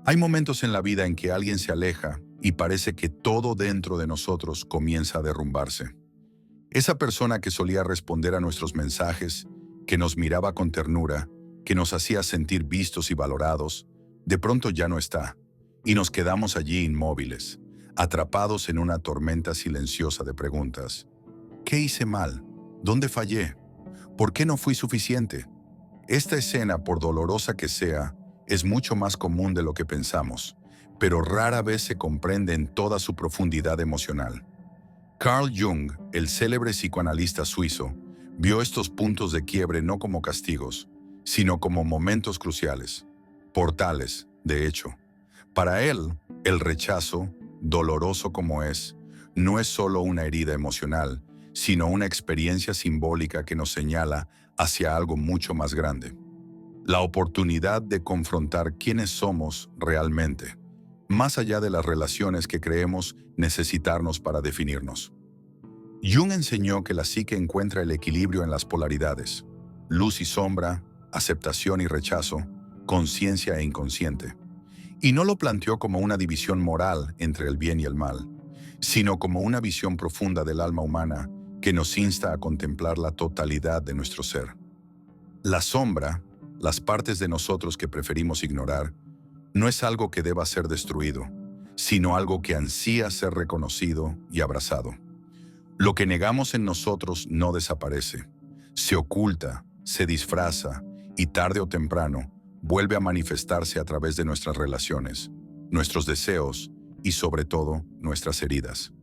Hay momentos en la vida en que alguien se aleja y parece que todo dentro de nosotros comienza a derrumbarse. Esa persona que solía responder a nuestros mensajes, que nos miraba con ternura, que nos hacía sentir vistos y valorados, de pronto ya no está, y nos quedamos allí inmóviles, atrapados en una tormenta silenciosa de preguntas. ¿Qué hice mal? ¿Dónde fallé? ¿Por qué no fui suficiente? Esta escena, por dolorosa que sea, es mucho más común de lo que pensamos, pero rara vez se comprende en toda su profundidad emocional. Carl Jung, el célebre psicoanalista suizo, vio estos puntos de quiebre no como castigos, sino como momentos cruciales, portales, de hecho. Para él, el rechazo, doloroso como es, no es solo una herida emocional, sino una experiencia simbólica que nos señala hacia algo mucho más grande. La oportunidad de confrontar quiénes somos realmente, más allá de las relaciones que creemos necesitarnos para definirnos. Jung enseñó que la psique encuentra el equilibrio en las polaridades, luz y sombra, aceptación y rechazo, conciencia e inconsciente. Y no lo planteó como una división moral entre el bien y el mal, sino como una visión profunda del alma humana que nos insta a contemplar la totalidad de nuestro ser. La sombra, las partes de nosotros que preferimos ignorar, no es algo que deba ser destruido, sino algo que ansía ser reconocido y abrazado. Lo que negamos en nosotros no desaparece, se oculta, se disfraza y tarde o temprano vuelve a manifestarse a través de nuestras relaciones, nuestros deseos y sobre todo nuestras heridas.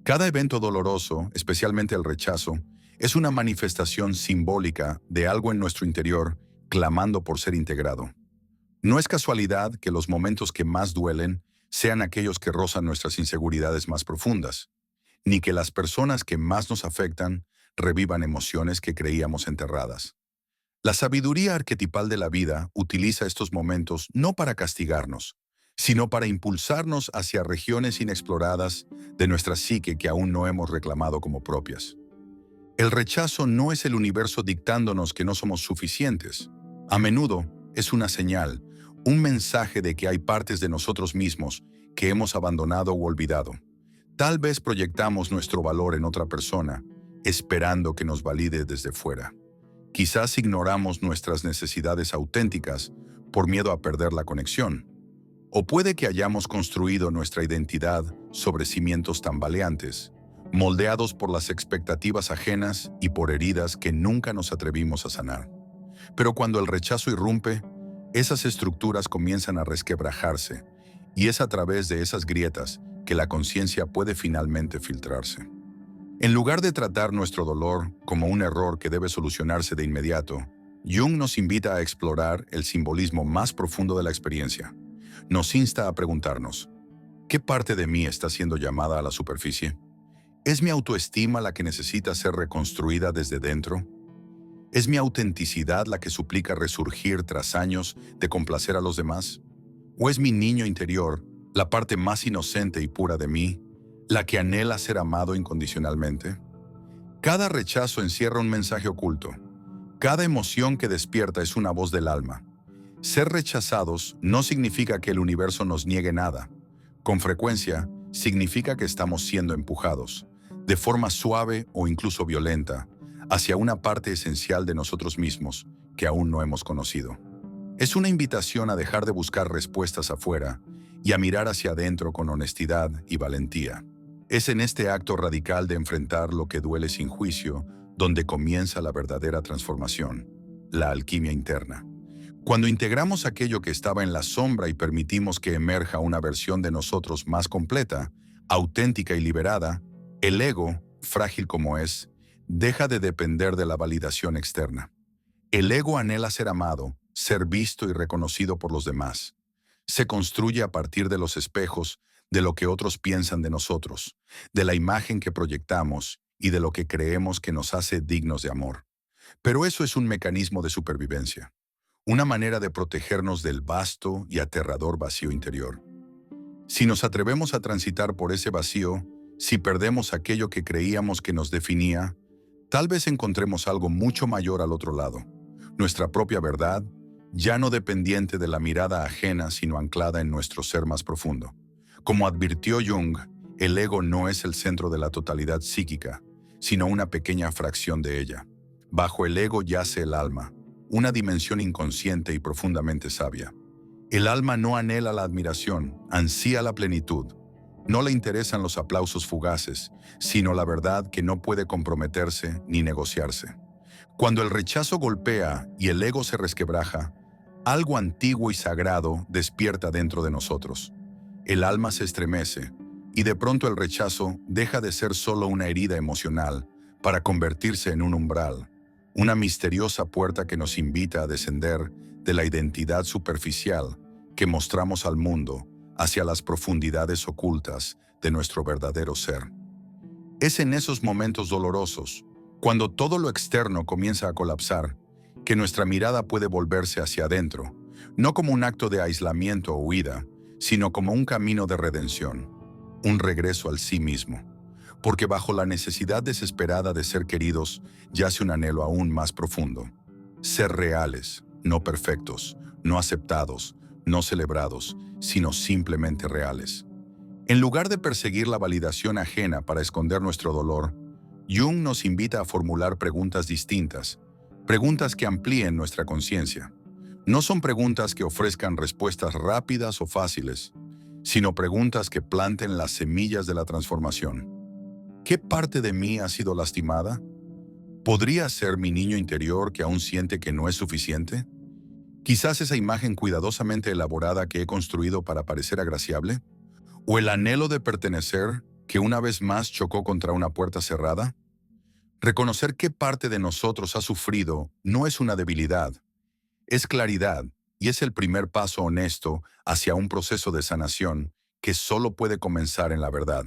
Cada evento doloroso, especialmente el rechazo, es una manifestación simbólica de algo en nuestro interior clamando por ser integrado. No es casualidad que los momentos que más duelen sean aquellos que rozan nuestras inseguridades más profundas, ni que las personas que más nos afectan revivan emociones que creíamos enterradas. La sabiduría arquetipal de la vida utiliza estos momentos no para castigarnos, sino para impulsarnos hacia regiones inexploradas de nuestra psique que aún no hemos reclamado como propias. El rechazo no es el universo dictándonos que no somos suficientes. A menudo es una señal, un mensaje de que hay partes de nosotros mismos que hemos abandonado o olvidado. Tal vez proyectamos nuestro valor en otra persona, esperando que nos valide desde fuera. Quizás ignoramos nuestras necesidades auténticas por miedo a perder la conexión. O puede que hayamos construido nuestra identidad sobre cimientos tambaleantes, moldeados por las expectativas ajenas y por heridas que nunca nos atrevimos a sanar. Pero cuando el rechazo irrumpe, esas estructuras comienzan a resquebrajarse, y es a través de esas grietas que la conciencia puede finalmente filtrarse. En lugar de tratar nuestro dolor como un error que debe solucionarse de inmediato, Jung nos invita a explorar el simbolismo más profundo de la experiencia. Nos insta a preguntarnos, ¿qué parte de mí está siendo llamada a la superficie? ¿Es mi autoestima la que necesita ser reconstruida desde dentro? ¿Es mi autenticidad la que suplica resurgir tras años de complacer a los demás? ¿O es mi niño interior, la parte más inocente y pura de mí, la que anhela ser amado incondicionalmente? Cada rechazo encierra un mensaje oculto. Cada emoción que despierta es una voz del alma. Ser rechazados no significa que el universo nos niegue nada. Con frecuencia, significa que estamos siendo empujados, de forma suave o incluso violenta, hacia una parte esencial de nosotros mismos que aún no hemos conocido. Es una invitación a dejar de buscar respuestas afuera y a mirar hacia adentro con honestidad y valentía. Es en este acto radical de enfrentar lo que duele sin juicio donde comienza la verdadera transformación, la alquimia interna. Cuando integramos aquello que estaba en la sombra y permitimos que emerja una versión de nosotros más completa, auténtica y liberada, el ego, frágil como es, deja de depender de la validación externa. El ego anhela ser amado, ser visto y reconocido por los demás. Se construye a partir de los espejos, de lo que otros piensan de nosotros, de la imagen que proyectamos y de lo que creemos que nos hace dignos de amor. Pero eso es un mecanismo de supervivencia, una manera de protegernos del vasto y aterrador vacío interior. Si nos atrevemos a transitar por ese vacío, si perdemos aquello que creíamos que nos definía, tal vez encontremos algo mucho mayor al otro lado, nuestra propia verdad, ya no dependiente de la mirada ajena, sino anclada en nuestro ser más profundo. Como advirtió Jung, el ego no es el centro de la totalidad psíquica, sino una pequeña fracción de ella. Bajo el ego yace el alma, una dimensión inconsciente y profundamente sabia. El alma no anhela la admiración, ansía la plenitud. No le interesan los aplausos fugaces, sino la verdad que no puede comprometerse ni negociarse. Cuando el rechazo golpea y el ego se resquebraja, algo antiguo y sagrado despierta dentro de nosotros. El alma se estremece y de pronto el rechazo deja de ser solo una herida emocional para convertirse en un umbral, una misteriosa puerta que nos invita a descender de la identidad superficial que mostramos al mundo hacia las profundidades ocultas de nuestro verdadero ser. Es en esos momentos dolorosos, cuando todo lo externo comienza a colapsar, que nuestra mirada puede volverse hacia adentro, no como un acto de aislamiento o huida, sino como un camino de redención, un regreso al sí mismo. Porque bajo la necesidad desesperada de ser queridos yace un anhelo aún más profundo. Ser reales, no perfectos, no aceptados, no celebrados, sino simplemente reales. En lugar de perseguir la validación ajena para esconder nuestro dolor, Jung nos invita a formular preguntas distintas, preguntas que amplíen nuestra conciencia. No son preguntas que ofrezcan respuestas rápidas o fáciles, sino preguntas que planten las semillas de la transformación. ¿Qué parte de mí ha sido lastimada? ¿Podría ser mi niño interior que aún siente que no es suficiente? Quizás esa imagen cuidadosamente elaborada que he construido para parecer agraciable, o el anhelo de pertenecer que una vez más chocó contra una puerta cerrada. Reconocer qué parte de nosotros ha sufrido no es una debilidad, es claridad y es el primer paso honesto hacia un proceso de sanación que solo puede comenzar en la verdad.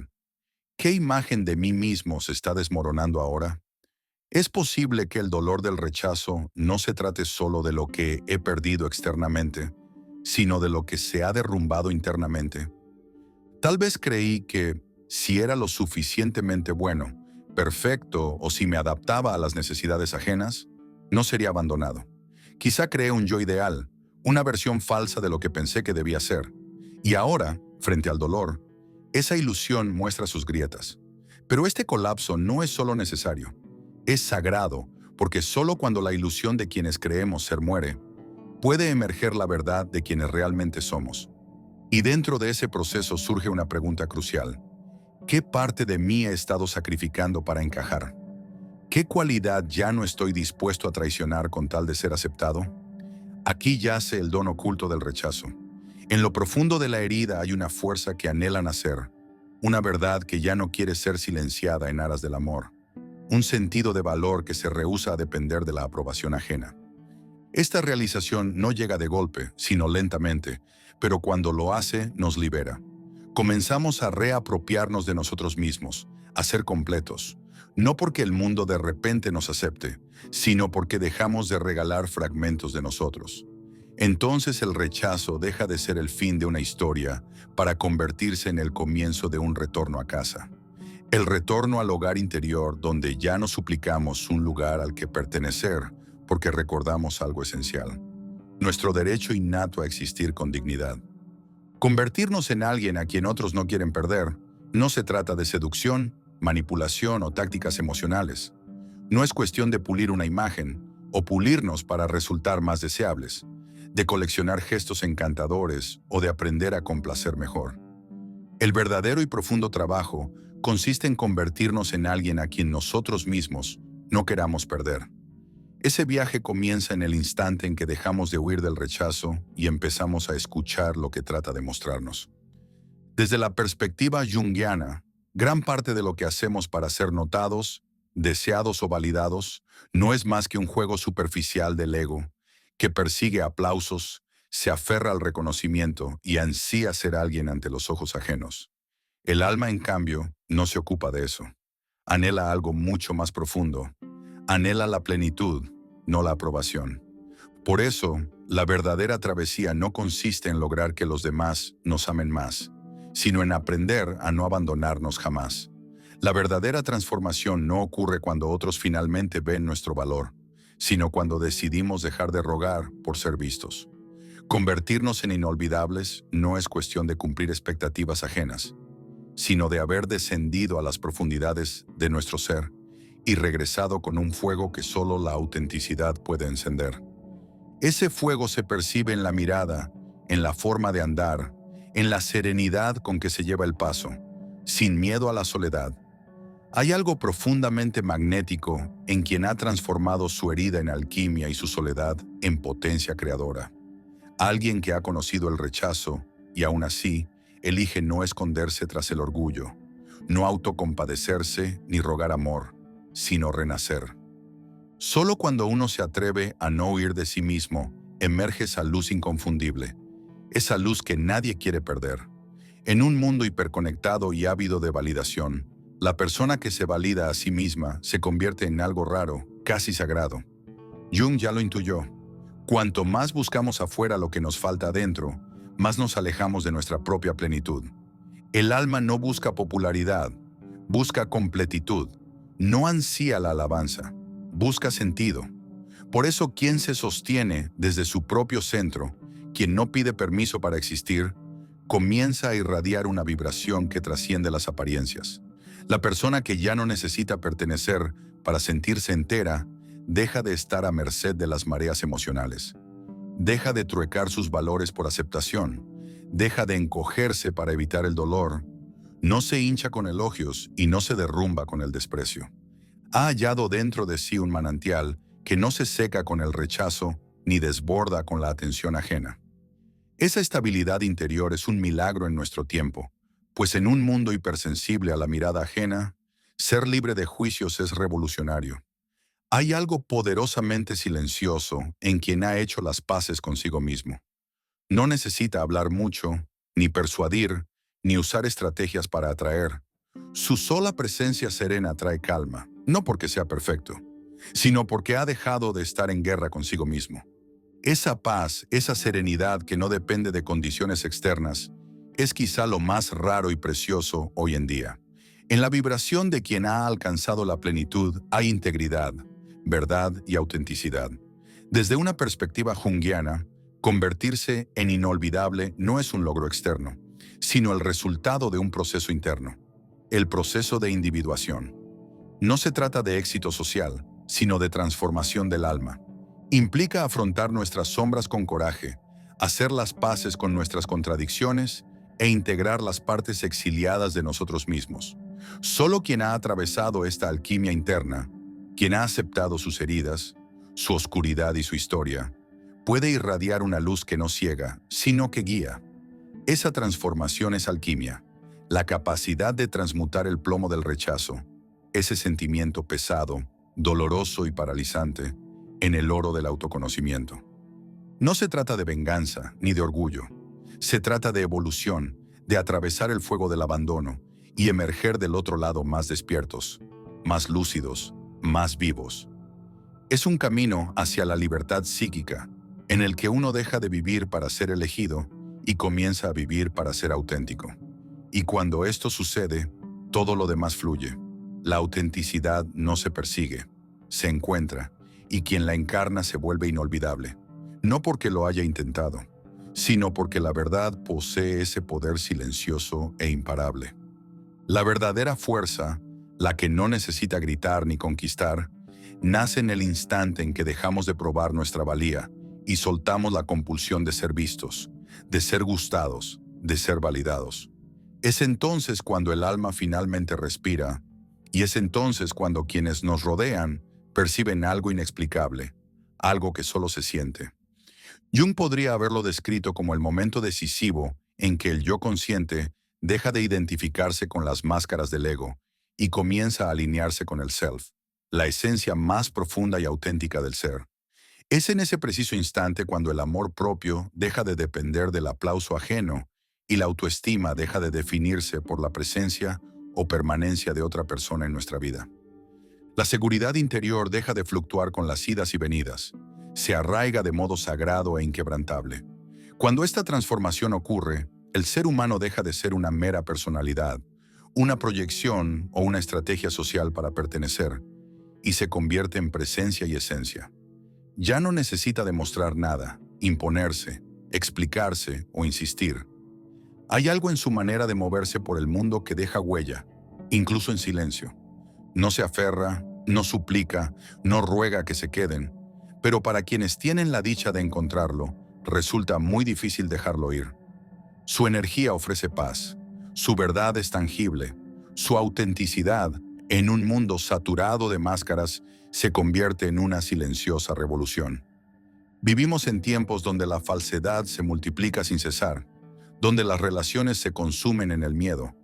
¿Qué imagen de mí mismo se está desmoronando ahora? ¿Es posible que el dolor del rechazo no se trate solo de lo que he perdido externamente, sino de lo que se ha derrumbado internamente? Tal vez creí que, si era lo suficientemente bueno, perfecto o si me adaptaba a las necesidades ajenas, no sería abandonado. Quizá creé un yo ideal, una versión falsa de lo que pensé que debía ser. Y ahora, frente al dolor, esa ilusión muestra sus grietas. Pero este colapso no es solo necesario, es sagrado, porque solo cuando la ilusión de quienes creemos ser muere, puede emerger la verdad de quienes realmente somos. Y dentro de ese proceso surge una pregunta crucial. ¿Qué parte de mí he estado sacrificando para encajar? ¿Qué cualidad ya no estoy dispuesto a traicionar con tal de ser aceptado? Aquí yace el don oculto del rechazo. En lo profundo de la herida hay una fuerza que anhela nacer, una verdad que ya no quiere ser silenciada en aras del amor, un sentido de valor que se rehúsa a depender de la aprobación ajena. Esta realización no llega de golpe, sino lentamente, pero cuando lo hace, nos libera. Comenzamos a reapropiarnos de nosotros mismos, a ser completos, no porque el mundo de repente nos acepte, sino porque dejamos de regalar fragmentos de nosotros. Entonces el rechazo deja de ser el fin de una historia para convertirse en el comienzo de un retorno a casa. El retorno al hogar interior donde ya no suplicamos un lugar al que pertenecer porque recordamos algo esencial. Nuestro derecho innato a existir con dignidad. Convertirnos en alguien a quien otros no quieren perder no se trata de seducción, manipulación o tácticas emocionales. No es cuestión de pulir una imagen o pulirnos para resultar más deseables, de coleccionar gestos encantadores o de aprender a complacer mejor. El verdadero y profundo trabajo consiste en convertirnos en alguien a quien nosotros mismos no queramos perder. Ese viaje comienza en el instante en que dejamos de huir del rechazo y empezamos a escuchar lo que trata de mostrarnos. Desde la perspectiva junguiana, gran parte de lo que hacemos para ser notados, deseados o validados no es más que un juego superficial del ego que persigue aplausos, se aferra al reconocimiento y ansía ser alguien ante los ojos ajenos. El alma, en cambio, no se ocupa de eso. Anhela algo mucho más profundo. Anhela la plenitud, no la aprobación. Por eso, la verdadera travesía no consiste en lograr que los demás nos amen más, sino en aprender a no abandonarnos jamás. La verdadera transformación no ocurre cuando otros finalmente ven nuestro valor, sino cuando decidimos dejar de rogar por ser vistos. Convertirnos en inolvidables no es cuestión de cumplir expectativas ajenas, sino de haber descendido a las profundidades de nuestro ser y regresado con un fuego que solo la autenticidad puede encender. Ese fuego se percibe en la mirada, en la forma de andar, en la serenidad con que se lleva el paso, sin miedo a la soledad. Hay algo profundamente magnético en quien ha transformado su herida en alquimia y su soledad en potencia creadora. Alguien que ha conocido el rechazo y aún así elige no esconderse tras el orgullo, no autocompadecerse ni rogar amor, sino renacer. Solo cuando uno se atreve a no huir de sí mismo, emerge esa luz inconfundible, esa luz que nadie quiere perder. En un mundo hiperconectado y ávido de validación, la persona que se valida a sí misma se convierte en algo raro, casi sagrado. Jung ya lo intuyó. Cuanto más buscamos afuera lo que nos falta adentro, más nos alejamos de nuestra propia plenitud. El alma no busca popularidad, busca completitud. No ansía la alabanza, busca sentido. Por eso quien se sostiene desde su propio centro, quien no pide permiso para existir, comienza a irradiar una vibración que trasciende las apariencias. La persona que ya no necesita pertenecer para sentirse entera, deja de estar a merced de las mareas emocionales. Deja de truecar sus valores por aceptación. Deja de encogerse para evitar el dolor. No se hincha con elogios y no se derrumba con el desprecio. Ha hallado dentro de sí un manantial que no se seca con el rechazo ni desborda con la atención ajena. Esa estabilidad interior es un milagro en nuestro tiempo, pues en un mundo hipersensible a la mirada ajena, ser libre de juicios es revolucionario. Hay algo poderosamente silencioso en quien ha hecho las paces consigo mismo. No necesita hablar mucho, ni persuadir, ni usar estrategias para atraer. Su sola presencia serena trae calma, no porque sea perfecto, sino porque ha dejado de estar en guerra consigo mismo. Esa paz, esa serenidad que no depende de condiciones externas, es quizá lo más raro y precioso hoy en día. En la vibración de quien ha alcanzado la plenitud hay integridad, verdad y autenticidad. Desde una perspectiva junguiana, convertirse en inolvidable no es un logro externo, sino el resultado de un proceso interno, el proceso de individuación. No se trata de éxito social, sino de transformación del alma. Implica afrontar nuestras sombras con coraje, hacer las paces con nuestras contradicciones e integrar las partes exiliadas de nosotros mismos. Solo quien ha atravesado esta alquimia interna, quien ha aceptado sus heridas, su oscuridad y su historia, puede irradiar una luz que no ciega, sino que guía. Esa transformación es alquimia, la capacidad de transmutar el plomo del rechazo, ese sentimiento pesado, doloroso y paralizante, en el oro del autoconocimiento. No se trata de venganza ni de orgullo. Se trata de evolución, de atravesar el fuego del abandono y emerger del otro lado más despiertos, más lúcidos, más vivos. Es un camino hacia la libertad psíquica, en el que uno deja de vivir para ser elegido y comienza a vivir para ser auténtico. Y cuando esto sucede, todo lo demás fluye. La autenticidad no se persigue, se encuentra, y quien la encarna se vuelve inolvidable. No porque lo haya intentado, sino porque la verdad posee ese poder silencioso e imparable. La verdadera fuerza, la que no necesita gritar ni conquistar, nace en el instante en que dejamos de probar nuestra valía y soltamos la compulsión de ser vistos, de ser gustados, de ser validados. Es entonces cuando el alma finalmente respira, y es entonces cuando quienes nos rodean perciben algo inexplicable, algo que solo se siente. Jung podría haberlo descrito como el momento decisivo en que el yo consciente deja de identificarse con las máscaras del ego y comienza a alinearse con el self, la esencia más profunda y auténtica del ser. Es en ese preciso instante cuando el amor propio deja de depender del aplauso ajeno y la autoestima deja de definirse por la presencia o permanencia de otra persona en nuestra vida. La seguridad interior deja de fluctuar con las idas y venidas, se arraiga de modo sagrado e inquebrantable. Cuando esta transformación ocurre, el ser humano deja de ser una mera personalidad, una proyección o una estrategia social para pertenecer, y se convierte en presencia y esencia. ya no necesita demostrar nada, imponerse, explicarse o insistir. Hay algo en su manera de moverse por el mundo que deja huella, incluso en silencio. No se aferra, no suplica, no ruega que se queden, pero para quienes tienen la dicha de encontrarlo, resulta muy difícil dejarlo ir. Su energía ofrece paz, su verdad es tangible, su autenticidad, en un mundo saturado de máscaras, se convierte en una silenciosa revolución. Vivimos en tiempos donde la falsedad se multiplica sin cesar, donde las relaciones se consumen en el miedo,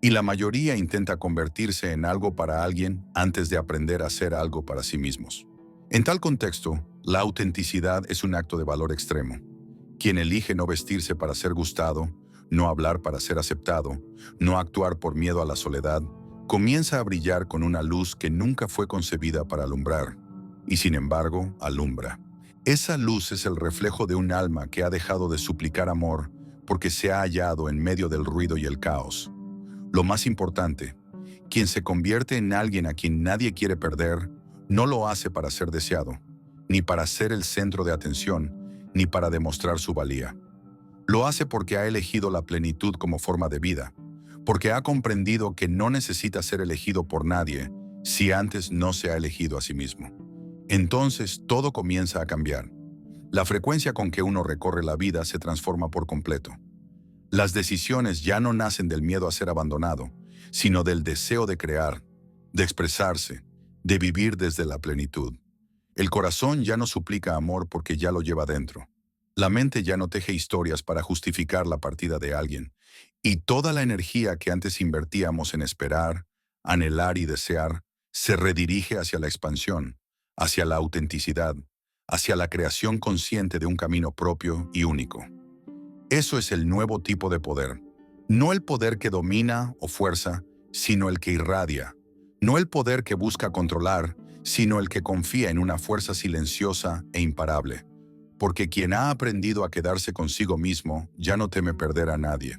y la mayoría intenta convertirse en algo para alguien antes de aprender a ser algo para sí mismos. En tal contexto, la autenticidad es un acto de valor extremo. Quien elige no vestirse para ser gustado, no hablar para ser aceptado, no actuar por miedo a la soledad, comienza a brillar con una luz que nunca fue concebida para alumbrar, y sin embargo, alumbra. Esa luz es el reflejo de un alma que ha dejado de suplicar amor porque se ha hallado en medio del ruido y el caos. Lo más importante, quien se convierte en alguien a quien nadie quiere perder, no lo hace para ser deseado, ni para ser el centro de atención, ni para demostrar su valía. Lo hace porque ha elegido la plenitud como forma de vida, porque ha comprendido que no necesita ser elegido por nadie si antes no se ha elegido a sí mismo. Entonces todo comienza a cambiar. La frecuencia con que uno recorre la vida se transforma por completo. Las decisiones ya no nacen del miedo a ser abandonado, sino del deseo de crear, de expresarse, de vivir desde la plenitud. El corazón ya no suplica amor porque ya lo lleva dentro. La mente ya no teje historias para justificar la partida de alguien, y toda la energía que antes invertíamos en esperar, anhelar y desear, se redirige hacia la expansión, hacia la autenticidad, hacia la creación consciente de un camino propio y único. Eso es el nuevo tipo de poder. No el poder que domina o fuerza, sino el que irradia. No el poder que busca controlar, sino el que confía en una fuerza silenciosa e imparable. Porque quien ha aprendido a quedarse consigo mismo ya no teme perder a nadie.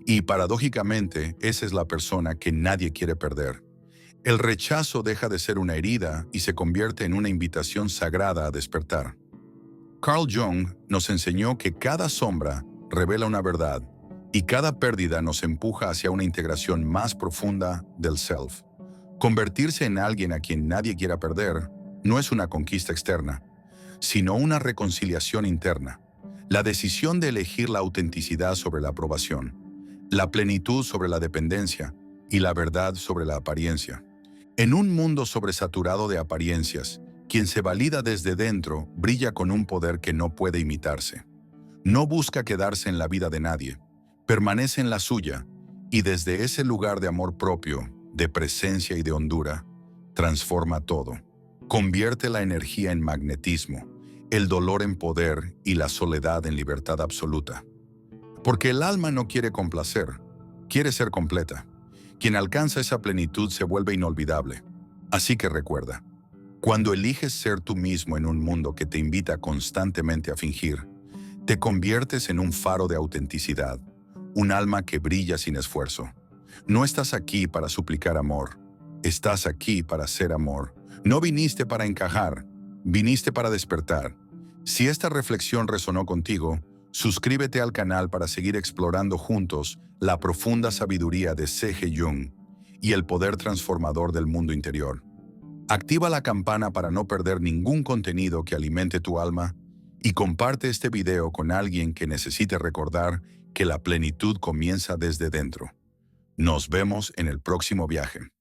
Y paradójicamente, esa es la persona que nadie quiere perder. El rechazo deja de ser una herida y se convierte en una invitación sagrada a despertar. Carl Jung nos enseñó que cada sombra revela una verdad y cada pérdida nos empuja hacia una integración más profunda del self. Convertirse en alguien a quien nadie quiera perder no es una conquista externa, sino una reconciliación interna. La decisión de elegir la autenticidad sobre la aprobación, la plenitud sobre la dependencia y la verdad sobre la apariencia. En un mundo sobresaturado de apariencias, quien se valida desde dentro brilla con un poder que no puede imitarse. No busca quedarse en la vida de nadie, permanece en la suya y desde ese lugar de amor propio, de presencia y de hondura, transforma todo. Convierte la energía en magnetismo, el dolor en poder y la soledad en libertad absoluta. Porque el alma no quiere complacer, quiere ser completa. Quien alcanza esa plenitud se vuelve inolvidable. Así que recuerda, cuando eliges ser tú mismo en un mundo que te invita constantemente a fingir, te conviertes en un faro de autenticidad, un alma que brilla sin esfuerzo. No estás aquí para suplicar amor, estás aquí para ser amor. No viniste para encajar, viniste para despertar. Si esta reflexión resonó contigo, suscríbete al canal para seguir explorando juntos la profunda sabiduría de C.G. Jung y el poder transformador del mundo interior. Activa la campana para no perder ningún contenido que alimente tu alma y comparte este video con alguien que necesite recordar que la plenitud comienza desde dentro. Nos vemos en el próximo viaje.